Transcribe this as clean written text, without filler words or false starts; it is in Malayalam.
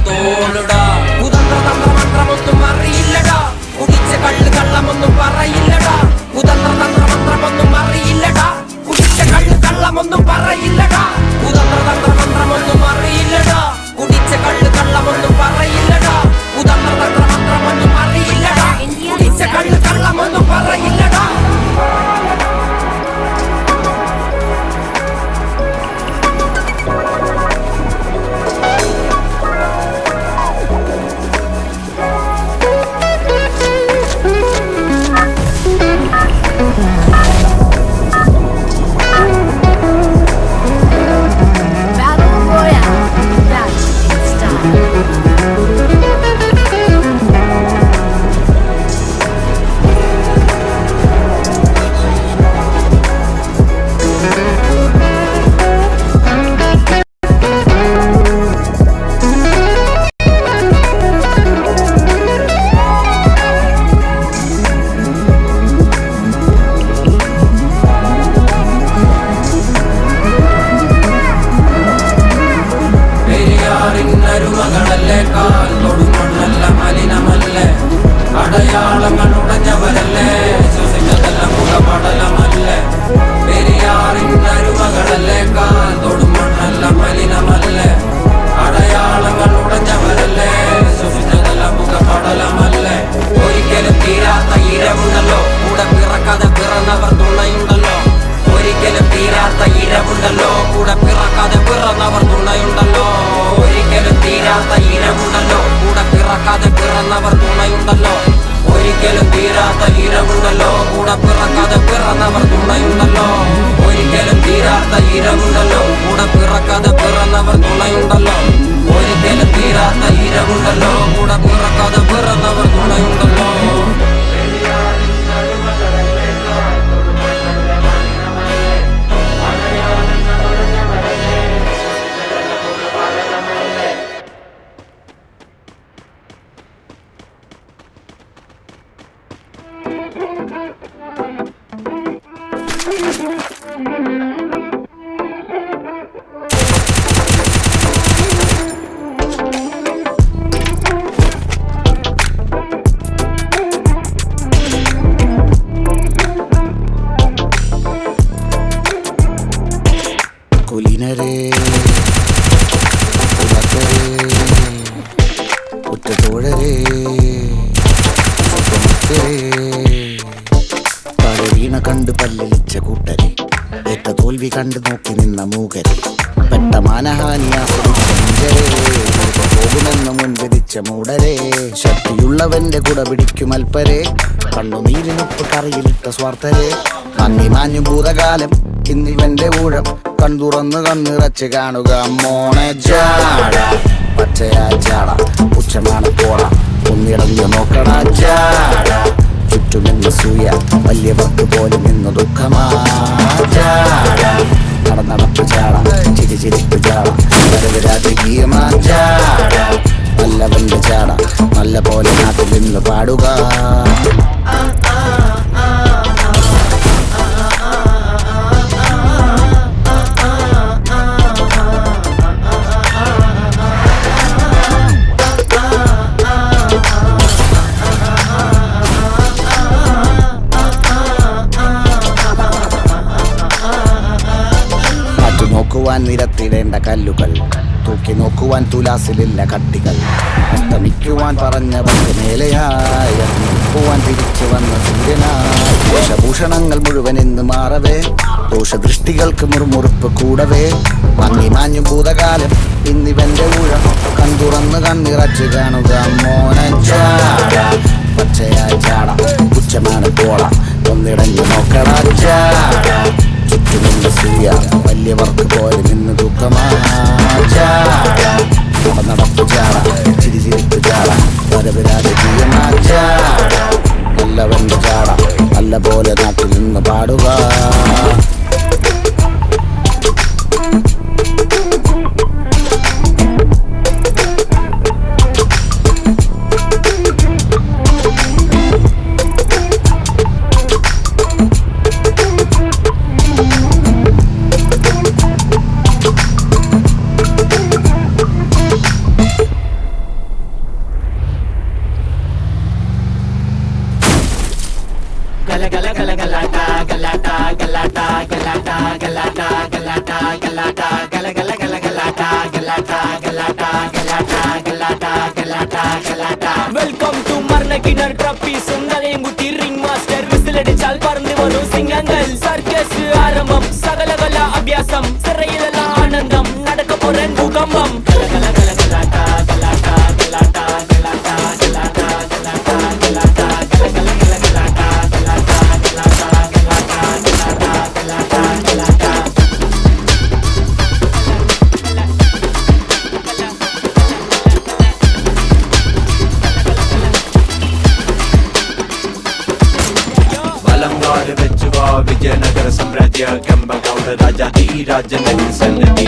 തോളിടാ. കുതന്ത്ര തന്ത്രമന്ത്രമൊന്നും അറിയില്ലടാ, കുടിച്ച കള്ള് കള്ളമൊന്നും പറയില്ലടാ. കുതന്ത്ര തന്ത്രമന്ത്രമൊന്നും അറിയില്ലടാ, കുടിച്ച കള്ള് കള്ളമൊന്നും പറയില്ലടാ. കുതന്ത്ര തന്ത്രമന്ത്രമൊന്നും അറിയില്ലടാ, കുടിച്ച കള്ള് കള്ളമൊന്നും പറയില്ലടാ. കുതന്ത്ര തന്ത്രമന്ത്രമൊന്നും അറിയില്ലടാ, കുടിച്ച കള്ള് കള്ളമൊന്നും പറയില്ലടാ. കണ്ട് പല്ലിച്ച കൂട്ടരെ, ഏറ്റ തോൽവി കണ്ടു നോക്കി നിന്ന മൂകരെ, പെട്ട മാനഹാനി ആസ്വദിച്ചരെ, പോകുമെന്ന് മുൻവിധിച്ച മൂടരെ, ശക്തിയുള്ളവന്റെ കുട പിടിക്കും അൽപ്പരെ, കണ്ണുനീരിനൊപ്പ് കറിയിലിട്ട സ്വാർത്ഥരെ, മങ്ങി മാഞ്ഞു ഭൂതകാലം ഇന്നിവന്റെ ഊഴം, കൺതുറന്ന് കണ്ണിറച്ച് കാണുക മോണെ ജാട, പച്ചയായ ജാട പുച്ഛമാണ് പോട, ഒന്നിടഞ്ഞു നോക്കണ ജാട, ചുറ്റുമെന്ന് സൂയ വലിയവർക്ക് പോലും ഇന്ന് ദുഃഖമാ ജാട, നടപ്പ് ജാട ചിരിപ്പ് ജാട, വരവ് രാജകീയമാ ജാട, നല്ലവന്റെ ജാട നല്ല പോലെ നാട്ടിൽ നിന്ന് പാടുക. നോക്കുവാൻ നിരത്തിടേണ്ട കല്ലുകൾ, തൂക്കി നോക്കുവാൻ തുലാസിലില്ല കട്ടികൾ, അസ്തമിക്കുവാൻ പറഞ്ഞവർക്ക് മേലെയായി നോക്കുവാൻ തിരിച്ചു വന്ന സൂര്യനായി, ദോഷഭൂഷണങ്ങൾ മുഴുവൻ ഇന്ന് മാറവേ, ദോഷദൃഷ്ടികൾക്ക് മുറുമുറുപ്പ് കൂടവേ, മങ്ങി മാഞ്ഞു ഭൂതകാലം ഇന്നിവന്റെ ഊഴം, കൺതുറന്ന് കണ്ണിറച്ച് കാണുക മോനെ ജാട, പച്ചയായ ജാട പുച്ഛമാണ് പോള, ഒന്നിടഞ്ഞു നോക്കട ജാട, ചുറ്റുമുള്ള സൂയ വലിയവർക്ക് പോലും ഇന്ന് ദുഃഖമാ ജാട, നടപ്പ് ജാട ചിരിപ്പ് ജാട, വരവ് രാജകീയമാ ജാട, നല്ലവന്റെ ജാട നല്ല പോലെ നാട്ടിൽ നിന്ന് പാടുക. വെൽക്കം ടു മർണക്കിണർ ട്രപ്പീസും നലയും കുത്തി റിംഗ് മാസ്റ്റർ വിസിലടിച്ചാൽ പറന്നു വരും സിംഗങ്ങൾ സർക്കസ് ആരംഭം സകലകല അഭ്യാസം സിറയിലെല്ലാം ആനന്ദം നടക്ക പോരൻ ഭൂകമ്പം വലങ്കാട് വെച്ചുവാ വിജയനഗര സാമ്രാജ്യ കമ്പഗൗഡ രാജാധീരാജ സന്നദ്ധി